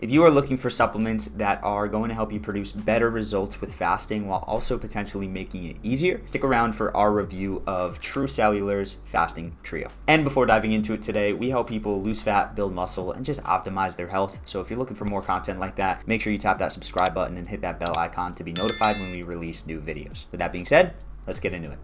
If you are looking for supplements that are going to help you produce better results with fasting while also potentially making it easier, stick around for our review of Cellular's Fasting Trio. And before diving into it today, we help people lose fat, build muscle, and just optimize their health. So if you're looking for more content like that, make sure you tap that subscribe button and hit that bell icon to be notified when we release new videos. With that being said, let's get into it.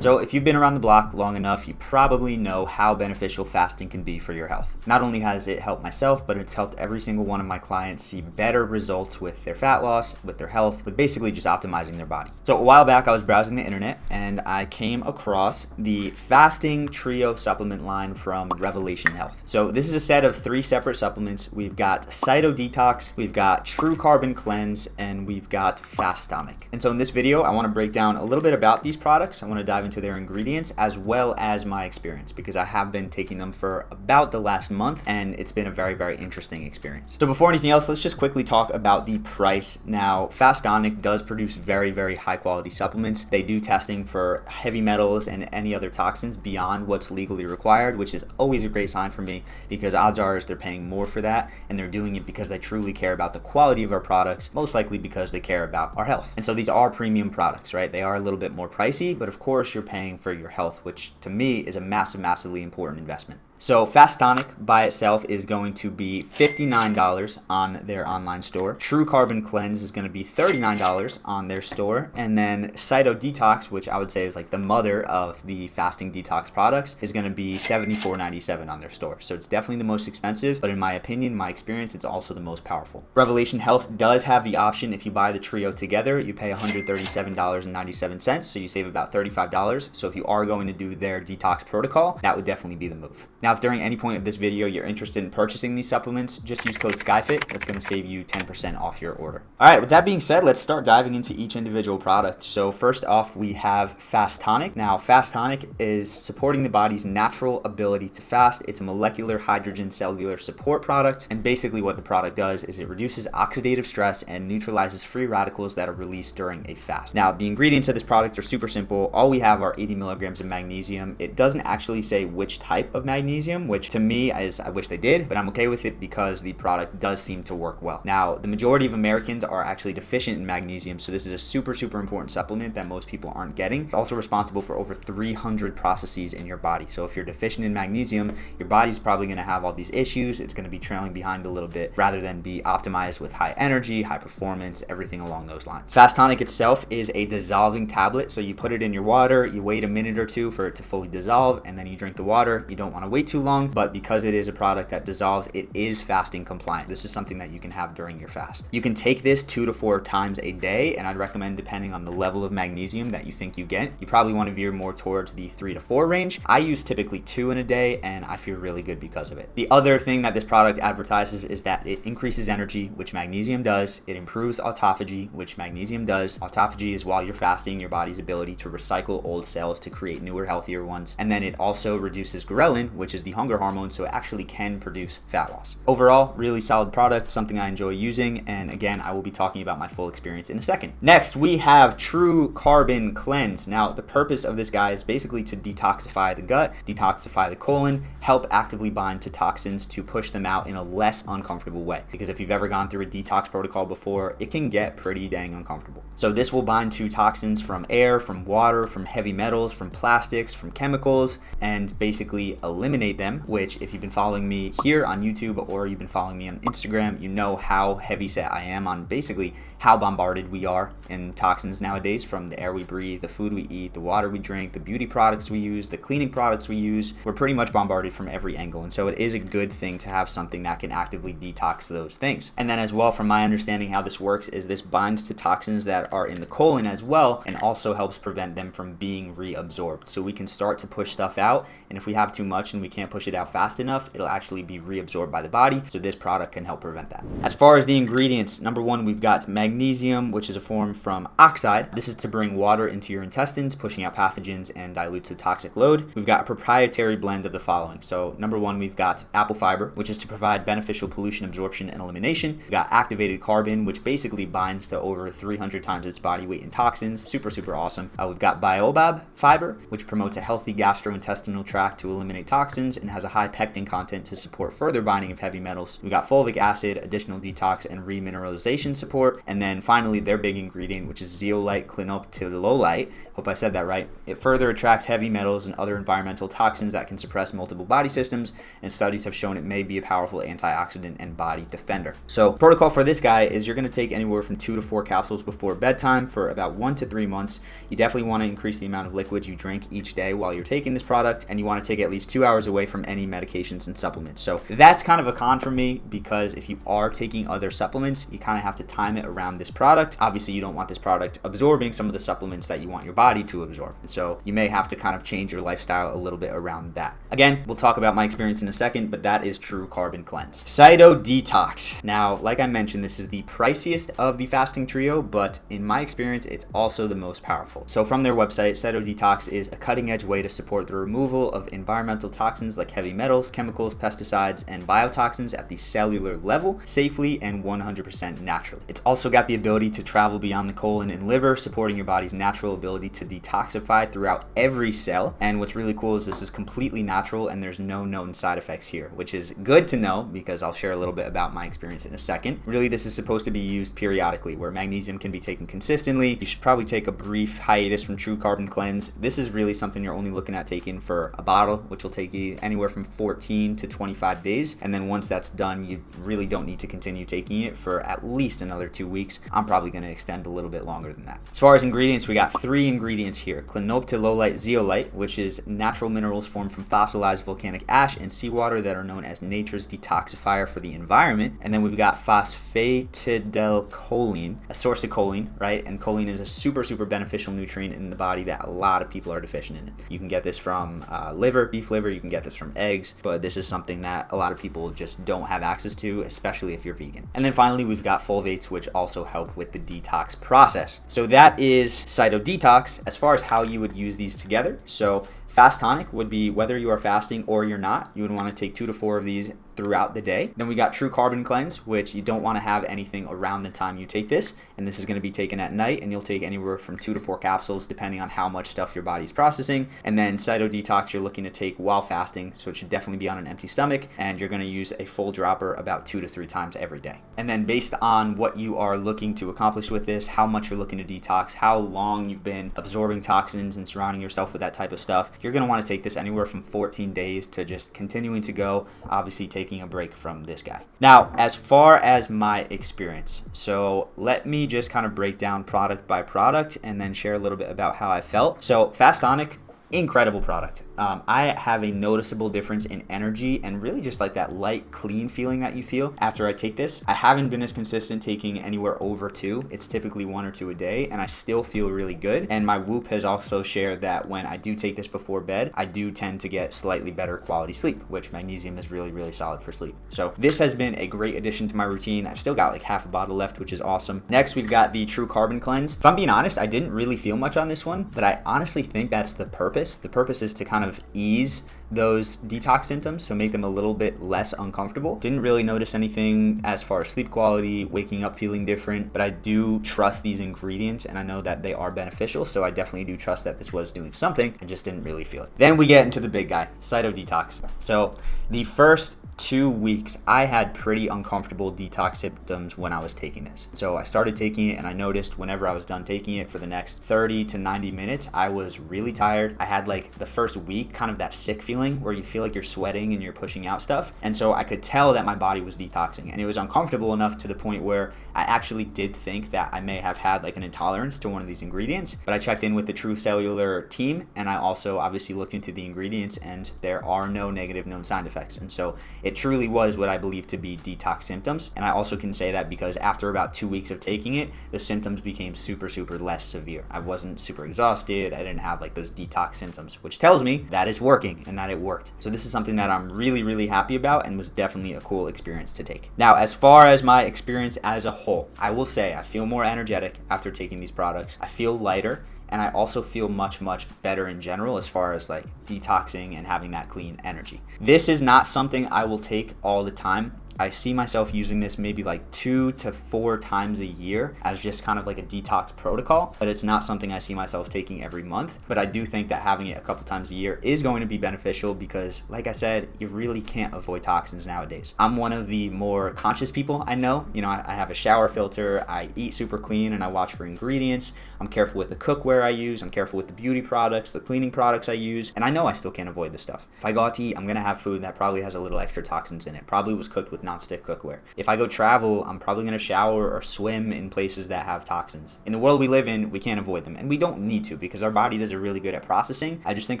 So if you've been around the block long enough, you probably know how beneficial fasting can be for your health. Not only has it helped myself, but it's helped every single one of my clients see better results with their fat loss, with their health, with basically just optimizing their body. So a while back, I was browsing the internet and I came across the Fasting Trio supplement line from Revelation Health. So this is a set of 3 separate supplements. We've got Cytodetox, we've got True Carbon Cleanse, and we've got Fastonic. And so in this video, I want to break down a little bit about these products. I want to dive into their ingredients as well as my experience, because I have been taking them for about the last month and it's been a very, very interesting experience. So before anything else, let's just quickly talk about the price. Now, Fastonic does produce very, very high quality supplements. They do testing for heavy metals and any other toxins beyond what's legally required, which is always a great sign for me, because odds are they're paying more for that and they're doing it because they truly care about the quality of our products, most likely because they care about our health. And so these are premium products, right? They are a little bit more pricey, but of course you're paying for your health, which to me is a massively important investment. So Fastonic by itself is going to be $59 on their online store. True Carbon Cleanse is going to be $39 on their store. And then Cytodetox, which I would say is like the mother of the fasting detox products, is going to be $74.97 on their store. So it's definitely the most expensive, but in my opinion, my experience, it's also the most powerful. Revelation Health does have the option, if you buy the trio together, you pay $137.97, so you save about $35. So if you are going to do their detox protocol, that would definitely be the move. Now, if during any point of this video you're interested in purchasing these supplements, just use code SKYFIT. That's going to save you 10% off your order. All right, with that being said, let's start diving into each individual product. So first off, we have Fastonic. Now, Fastonic is supporting the body's natural ability to fast. It's a molecular hydrogen cellular support product. And basically what the product does is it reduces oxidative stress and neutralizes free radicals that are released during a fast. Now, the ingredients of this product are super simple. All we have are 80 milligrams of magnesium. It doesn't actually say which type of magnesium, which to me is, I wish they did, but I'm okay with it because the product does seem to work well. Now, the majority of Americans are actually deficient in magnesium, so this is a super important supplement that most people aren't getting. It's also responsible for over 300 processes in your body. So if you're deficient in magnesium, your body's probably going to have all these issues. It's going to be trailing behind a little bit rather than be optimized with high energy, high performance, everything along those lines. Fastonic itself is a dissolving tablet, so you put it in your water, you wait a minute or two for it to fully dissolve, and then you drink the water. You don't want to wait too long, but because it is a product that dissolves, it is fasting compliant. This is something that you can have during your fast. You can take this 2 to 4 times a day, and I'd recommend, depending on the level of magnesium that you think you get, you probably want to veer more towards the 3 to 4 range. I use typically 2 in a day, and I feel really good because of it. The other thing that this product advertises is that it increases energy, which magnesium does. It improves autophagy, which magnesium does. Autophagy is while you're fasting, your body's ability to recycle old cells to create newer, healthier ones. And then it also reduces ghrelin, which is the hunger hormone, so it actually can produce fat loss. Overall, really solid product, something I enjoy using, and again, I will be talking about my full experience in a second. Next, we have True Carbon Cleanse. Now, the purpose of this guy is basically to detoxify the gut, detoxify the colon, help actively bind to toxins to push them out in a less uncomfortable way. Because if you've ever gone through a detox protocol before, it can get pretty dang uncomfortable. So this will bind to toxins from air, from water, from heavy metals, from plastics, from chemicals, and basically eliminate them, which if you've been following me here on YouTube or you've been following me on Instagram, you know how heavy set I am on basically how bombarded we are in toxins nowadays, from the air we breathe, the food we eat, the water we drink, the beauty products we use, the cleaning products we use. We're pretty much bombarded from every angle, and so it is a good thing to have something that can actively detox those things. And then as well, from my understanding, how this works is this binds to toxins that are in the colon as well, and also helps prevent them from being reabsorbed. So we can start to push stuff out, and if we have too much and we can't push it out fast enough, it'll actually be reabsorbed by the body. So this product can help prevent that. As far as the ingredients, number one, we've got magnesium, which is a form from oxide. This is to bring water into your intestines, pushing out pathogens and dilutes the toxic load. We've got a proprietary blend of the following. So number one, we've got apple fiber, which is to provide beneficial pollution absorption and elimination. We've got activated carbon, which basically binds to over 300 times its body weight in toxins. Super awesome. We've got baobab, baobab fiber, which promotes a healthy gastrointestinal tract to eliminate toxins and has a high pectin content to support further binding of heavy metals. We got fulvic acid, additional detox and remineralization support. And then finally, their big ingredient, which is zeolite clinoptilolite. Hope I said that right. It further attracts heavy metals and other environmental toxins that can suppress multiple body systems, and studies have shown it may be a powerful antioxidant and body defender. So protocol for this guy is you're going to take anywhere from 2 to 4 capsules before bedtime for about 1 to 3 months. You definitely want to increase the amount of liquids you drink each day while you're taking this product, and you want to take at least 2 hours away from any medications and supplements. So that's kind of a con for me, because if you are taking other supplements, you kind of have to time it around this product. Obviously, you don't want this product absorbing some of the supplements that you want your body to absorb. So you may have to kind of change your lifestyle a little bit around that. Again, we'll talk about my experience in a second, but that is True Carbon Cleanse. Cytodetox. Now, like I mentioned, this is the priciest of the fasting trio, but in my experience, it's also the most powerful. So from their website, Cytodetox is a cutting-edge way to support the removal of environmental toxins like heavy metals, chemicals, pesticides, and biotoxins at the cellular level, safely and 100% naturally. It's also got the ability to travel beyond the colon and liver, supporting your body's natural ability to detoxify throughout every cell. And what's really cool is this is completely natural and there's no known side effects here, which is good to know, because I'll share a little bit about my experience in a second. Really, this is supposed to be used periodically, where magnesium can be taken consistently. You should probably take a brief hiatus from True Carbon Cleanse. This is really something you're only looking at taking for a bottle, which will take you anywhere from 14 to 25 days. And then once that's done, you really don't need to continue taking it for at least another 2 weeks. I'm probably going to extend a little bit longer than that. As far as ingredients, we got 3 ingredients here. Clinoptilolite zeolite, which is natural minerals formed from fossilized volcanic ash and seawater that are known as nature's detoxifier for the environment. And then we've got phosphatidylcholine, a source of choline, right? And choline is a super beneficial nutrient in the body that a lot of people are deficient in. You can get this from liver, beef liver, you can get this from eggs, but this is something that a lot of people just don't have access to, especially if you're vegan. And then finally, we've got fulvates, which also help with the detox process. So that is Cytodetox. As far as how you would use these together, so fastonic would be whether you are fasting or you're not, you would want to take 2 to 4 of these throughout the day. Then we got True Carbon Cleanse, which you don't want to have anything around the time you take this, and this is going to be taken at night, and you'll take anywhere from 2 to 4 capsules depending on how much stuff your body's processing. And then Cytodetox you're looking to take while fasting, so it should definitely be on an empty stomach, and you're going to use a full dropper about 2 to 3 times every day. And then based on what you are looking to accomplish with this, how much you're looking to detox, how long you've been absorbing toxins and surrounding yourself with that type of stuff, you're going to want to take this anywhere from 14 days to just continuing to go, obviously taking a break from this guy. Now, as far as my experience, so let me just kind of break down product by product and then share a little bit about how I felt. So Fastonic, incredible product. I have a noticeable difference in energy and really just like that light, clean feeling that you feel after I take this. I haven't been as consistent taking anywhere over 2. It's typically 1 or 2 a day, and I still feel really good. And my Whoop has also shared that when I do take this before bed, I do tend to get slightly better quality sleep, which magnesium is really solid for sleep. So this has been a great addition to my routine. I've still got like half a bottle left, which is awesome. Next, we've got the True Carbon Cleanse. If I'm being honest, I didn't really feel much on this one, but I honestly think that's the purpose. The purpose is to kind of ease those detox symptoms, so make them a little bit less uncomfortable. Didn't really notice anything as far as sleep quality, waking up feeling different, but I do trust these ingredients and I know that they are beneficial, so I definitely do trust that this was doing something. I just didn't really feel it. Then we get into the big guy, Cytodetox. So the first 2 weeks, I had pretty uncomfortable detox symptoms when I was taking this. So I started taking it and I noticed whenever I was done taking it for the next 30 to 90 minutes, I was really tired. I had like the first week kind of that sick feeling where you feel like you're sweating and you're pushing out stuff. And so I could tell that my body was detoxing, and it was uncomfortable enough to the point where I actually did think that I may have had like an intolerance to one of these ingredients. But I checked in with the True Cellular team, and I also obviously looked into the ingredients, and there are no negative known side effects. And so it truly was what I believe to be detox symptoms. And I also can say that because after about 2 weeks of taking it, the symptoms became super less severe. I wasn't super exhausted. I didn't have like those detox symptoms, which tells me that it's working and that it worked. So this is something that I'm really happy about and was definitely a cool experience to take. Now, as far as my experience as a whole, I will say I feel more energetic after taking these products. I feel lighter, and I also feel much better in general as far as like detoxing and having that clean energy. This is not something I will take all the time. I see myself using this maybe like 2 to 4 times a year as just kind of like a detox protocol, but it's not something I see myself taking every month. But I do think that having it a couple times a year is going to be beneficial because, like I said, you really can't avoid toxins nowadays. I'm one of the more conscious people I know. You know, I have a shower filter, I eat super clean, and I watch for ingredients. I'm careful with the cookware I use, I'm careful with the beauty products, the cleaning products I use, and I know I still can't avoid this stuff. If I go out to eat, I'm gonna have food that probably has a little extra toxins in it, probably was cooked with nonstick cookware. If I go travel, I'm probably gonna shower or swim in places that have toxins. In the world we live in, we can't avoid them, and we don't need to because our body does it really good at processing. I just think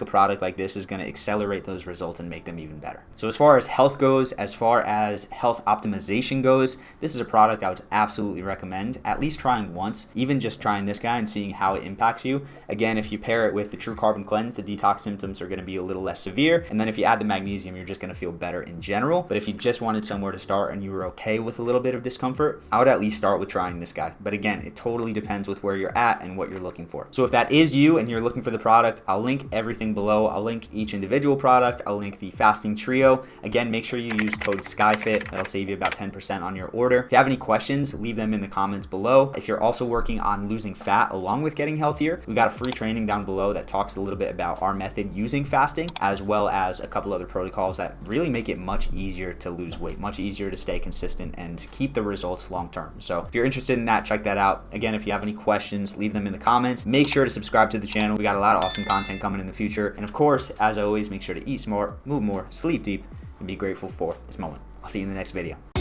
a product like this is gonna accelerate those results and make them even better. So as far as health goes, as far as health optimization goes, this is a product I would absolutely recommend at least trying once, even just trying this guy and seeing how it impacts you. Again, if you pair it with the True Carbon Cleanse, the detox symptoms are going to be a little less severe, and then if you add the magnesium, you're just going to feel better in general. But if you just wanted somewhere to start and you were okay with a little bit of discomfort, I would at least start with trying this guy. But again, it totally depends with where you're at and what you're looking for. So if that is you and you're looking for the product, I'll link everything below. I'll link each individual product. I'll link the fasting trio. Again, make sure you use code SKYFIT. That'll save you about 10% on your order. If you have any questions, leave them in the comments below. If you're also working on losing fat along with getting healthier, we got a free training down below that talks a little bit about our method using fasting, as well as a couple other protocols that really make it much easier to lose weight, much easier to stay consistent and keep the results long term. So if you're interested in that, check that out. Again, if you have any questions, leave them in the comments. Make sure to subscribe to the channel. We got a lot of awesome content coming in the future. And of course, as always, make sure to eat smart, move more, sleep deep, and be grateful for this moment. I'll see you in the next video.